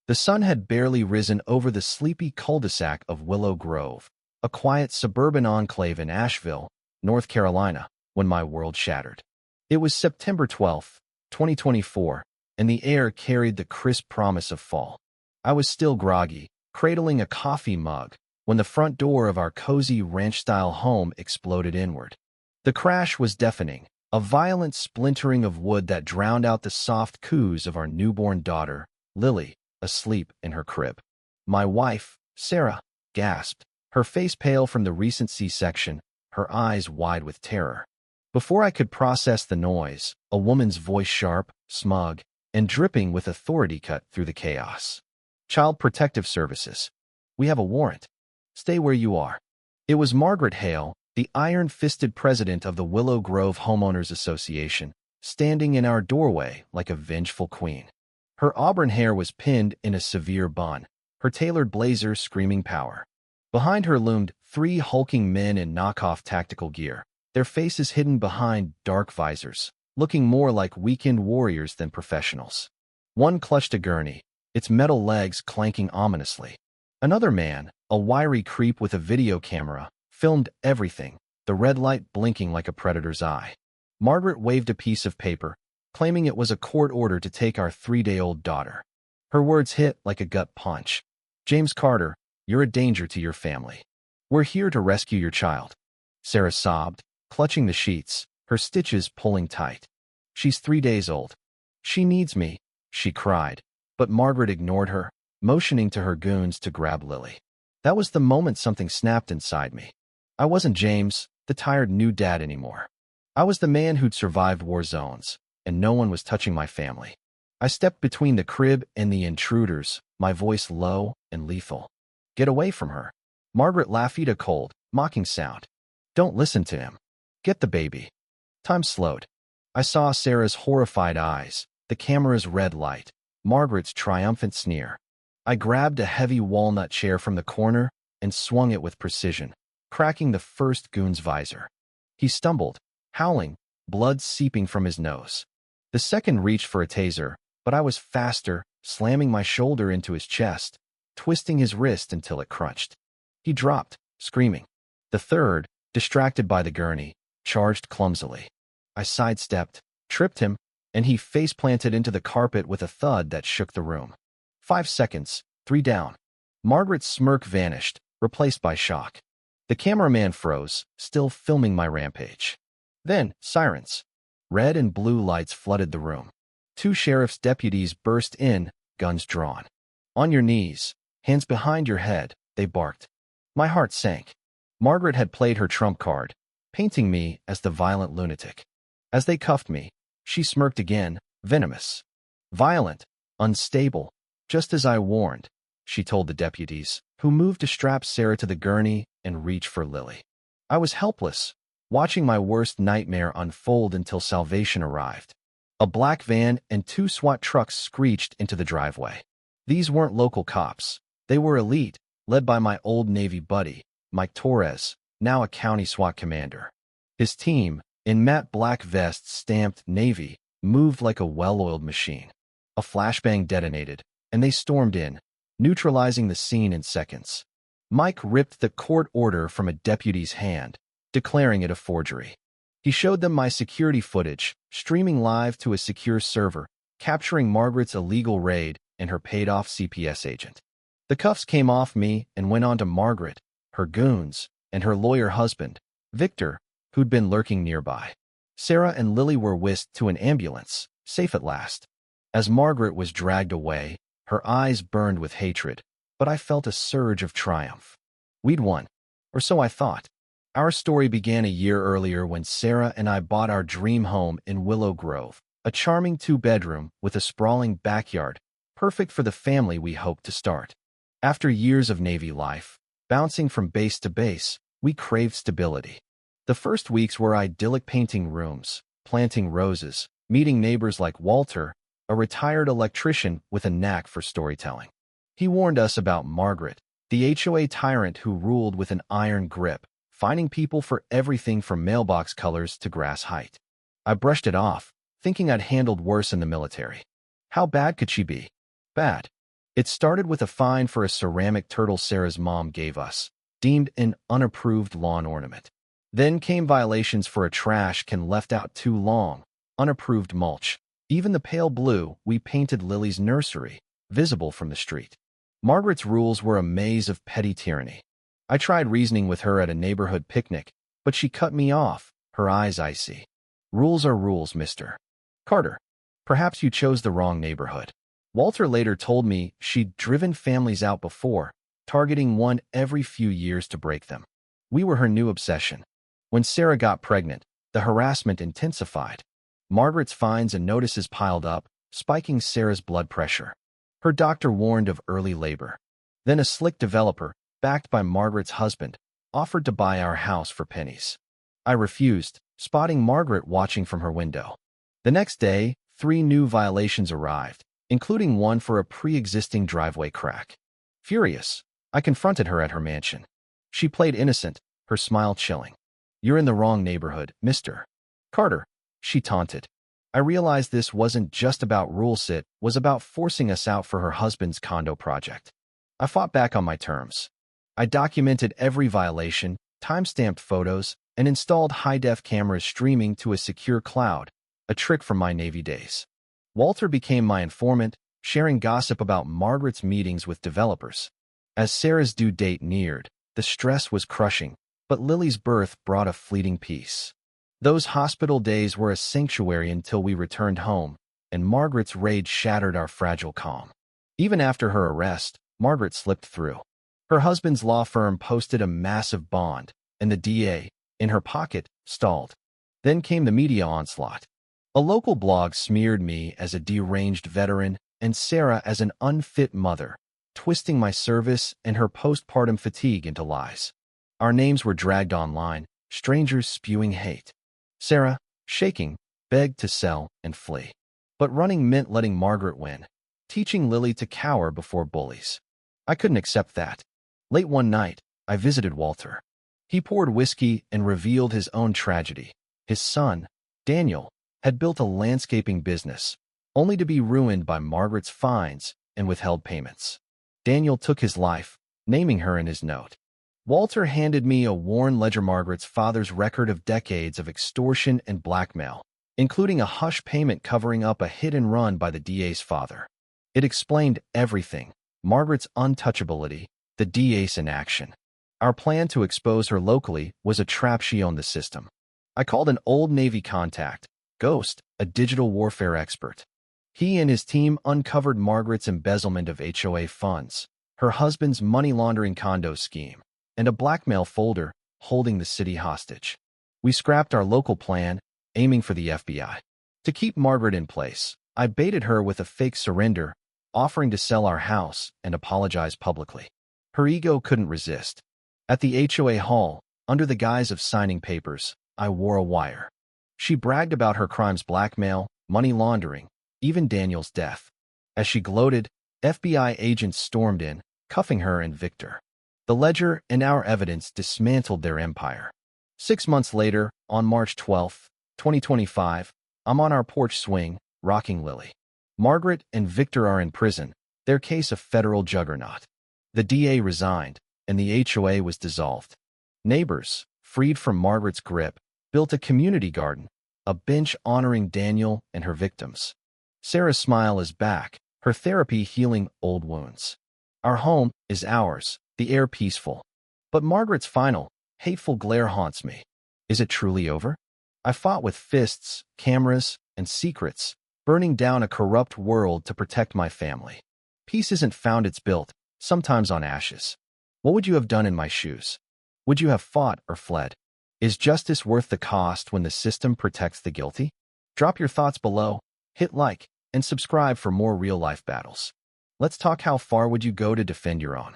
The sun had barely risen over the sleepy cul-de-sac of Willow Grove, a quiet suburban enclave in Asheville, North Carolina, when my world shattered. It was September 12th, 2024, and the air carried the crisp promise of fall. I was still groggy, cradling a coffee mug, when the front door of our cozy ranch-style home exploded inward. The crash was deafening, a violent splintering of wood that drowned out the soft coos of our newborn daughter, Lily, asleep in her crib. My wife, Sarah, gasped, her face pale from the recent C-section, her eyes wide with terror. Before I could process the noise, a woman's voice, sharp, smug, and dripping with authority, cut through the chaos. "Child Protective Services. We have a warrant. Stay where you are." It was Margaret Hale, the iron-fisted president of the Willow Grove Homeowners Association, standing in our doorway like a vengeful queen. Her auburn hair was pinned in a severe bun, her tailored blazer screaming power. Behind her loomed 3 hulking men in knockoff tactical gear, their faces hidden behind dark visors, looking more like weekend warriors than professionals. One clutched a gurney, its metal legs clanking ominously. Another man, a wiry creep with a video camera, filmed everything, the red light blinking like a predator's eye. Margaret waved a piece of paper, claiming it was a court order to take our 3-day-old daughter. Her words hit like a gut punch. "James Carter, you're a danger to your family. We're here to rescue your child." Sarah sobbed, clutching the sheets, her stitches pulling tight. "She's 3 days old. She needs me," she cried, but Margaret ignored her, motioning to her goons to grab Lily. That was the moment something snapped inside me. I wasn't James, the tired new dad, anymore. I was the man who'd survived war zones, and no one was touching my family. I stepped between the crib and the intruders, my voice low and lethal. "Get away from her." Margaret laughed, a cold, mocking sound. "Don't listen to him. Get the baby." Time slowed. I saw Sarah's horrified eyes, the camera's red light, Margaret's triumphant sneer. I grabbed a heavy walnut chair from the corner and swung it with precision, cracking the first goon's visor. He stumbled, howling, blood seeping from his nose. The second reached for a taser, but I was faster, slamming my shoulder into his chest, twisting his wrist until it crunched. He dropped, screaming. The third, distracted by the gurney, charged clumsily. I sidestepped, tripped him, and he face-planted into the carpet with a thud that shook the room. 5 seconds, 3 down. Margaret's smirk vanished, replaced by shock. The cameraman froze, still filming my rampage. Then, sirens. Red and blue lights flooded the room. 2 sheriff's deputies burst in, guns drawn. "On your knees, hands behind your head," they barked. My heart sank. Margaret had played her trump card, painting me as the violent lunatic. As they cuffed me, she smirked again, venomous. "Violent, unstable, just as I warned," she told the deputies, who moved to strap Sarah to the gurney and reach for Lily. I was helpless, watching my worst nightmare unfold until salvation arrived. A black van and 2 SWAT trucks screeched into the driveway. These weren't local cops. They were elite, led by my old Navy buddy, Mike Torres, now a county SWAT commander. His team, in matte black vests stamped Navy, moved like a well-oiled machine. A flashbang detonated, and they stormed in, neutralizing the scene in seconds. Mike ripped the court order from a deputy's hand, declaring it a forgery. He showed them my security footage, streaming live to a secure server, capturing Margaret's illegal raid and her paid-off CPS agent. The cuffs came off me and went on to Margaret, her goons, and her lawyer husband, Victor, who'd been lurking nearby. Sarah and Lily were whisked to an ambulance, safe at last. As Margaret was dragged away, her eyes burned with hatred, but I felt a surge of triumph. We'd won, or so I thought. Our story began a year earlier when Sarah and I bought our dream home in Willow Grove, a charming 2-bedroom with a sprawling backyard, perfect for the family we hoped to start. After years of Navy life, bouncing from base to base, we craved stability. The first weeks were idyllic, painting rooms, planting roses, meeting neighbors like Walter, a retired electrician with a knack for storytelling. He warned us about Margaret, the HOA tyrant who ruled with an iron grip, finding people for everything from mailbox colors to grass height. I brushed it off, thinking I'd handled worse in the military. How bad could she be? Bad. It started with a fine for a ceramic turtle Sarah's mom gave us, deemed an unapproved lawn ornament. Then came violations for a trash can left out too long, unapproved mulch, even the pale blue we painted Lily's nursery, visible from the street. Margaret's rules were a maze of petty tyranny. I tried reasoning with her at a neighborhood picnic, but she cut me off, her eyes icy. Rules are rules, Mr. Carter. Perhaps you chose the wrong neighborhood. Walter later told me she'd driven families out before, targeting one every few years to break them. We were her new obsession. When Sarah got pregnant, the harassment intensified. Margaret's fines and notices piled up, spiking Sarah's blood pressure. Her doctor warned of early labor. Then a slick developer, backed by Margaret's husband, offered to buy our house for pennies. I refused, spotting Margaret watching from her window. The next day, 3 new violations arrived, including one for a pre-existing driveway crack. Furious, I confronted her at her mansion. She played innocent, her smile chilling. "You're in the wrong neighborhood, Mr. Carter," she taunted. I realized this wasn't just about rules, it was about forcing us out for her husband's condo project. I fought back on my terms. I documented every violation, timestamped photos, and installed high-def cameras streaming to a secure cloud, a trick from my Navy days. Walter became my informant, sharing gossip about Margaret's meetings with developers. As Sarah's due date neared, the stress was crushing, but Lily's birth brought a fleeting peace. Those hospital days were a sanctuary until we returned home, and Margaret's rage shattered our fragile calm. Even after her arrest, Margaret slipped through. Her husband's law firm posted a massive bond, and the DA, in her pocket, stalled. Then came the media onslaught. A local blog smeared me as a deranged veteran and Sarah as an unfit mother, twisting my service and her postpartum fatigue into lies. Our names were dragged online, strangers spewing hate. Sarah, shaking, begged to sell and flee. But running meant letting Margaret win, teaching Lily to cower before bullies. I couldn't accept that. Late one night, I visited Walter. He poured whiskey and revealed his own tragedy. His son, Daniel, had built a landscaping business, only to be ruined by Margaret's fines and withheld payments. Daniel took his life, naming her in his note. Walter handed me a worn ledger, Margaret's father's record of decades of extortion and blackmail, including a hush payment covering up a hit-and-run by the DA's father. It explained everything: Margaret's untouchability, the DA's inaction. Our plan to expose her locally was a trap. She owned the system. I called an old Navy contact, Ghost, a digital warfare expert. He and his team uncovered Margaret's embezzlement of HOA funds, her husband's money laundering condo scheme, and a blackmail folder holding the city hostage. We scrapped our local plan, aiming for the FBI. To keep Margaret in place, I baited her with a fake surrender, offering to sell our house and apologize publicly. Her ego couldn't resist. At the HOA hall, under the guise of signing papers, I wore a wire. She bragged about her crimes: blackmail, money laundering, even Daniel's death. As she gloated, FBI agents stormed in, cuffing her and Victor. The ledger and our evidence dismantled their empire. 6 months later, on March 12, 2025, I'm on our porch swing, rocking Lily. Margaret and Victor are in prison, their case a federal juggernaut. The DA resigned, and the HOA was dissolved. Neighbors, freed from Margaret's grip, built a community garden, a bench honoring Daniel and her victims. Sarah's smile is back, her therapy healing old wounds. Our home is ours, the air peaceful. But Margaret's final, hateful glare haunts me. Is it truly over? I fought with fists, cameras, and secrets, burning down a corrupt world to protect my family. Peace isn't found, it's built, sometimes on ashes. What would you have done in my shoes? Would you have fought or fled? Is justice worth the cost when the system protects the guilty? Drop your thoughts below, hit like, and subscribe for more real-life battles. Let's talk. How far would you go to defend your own?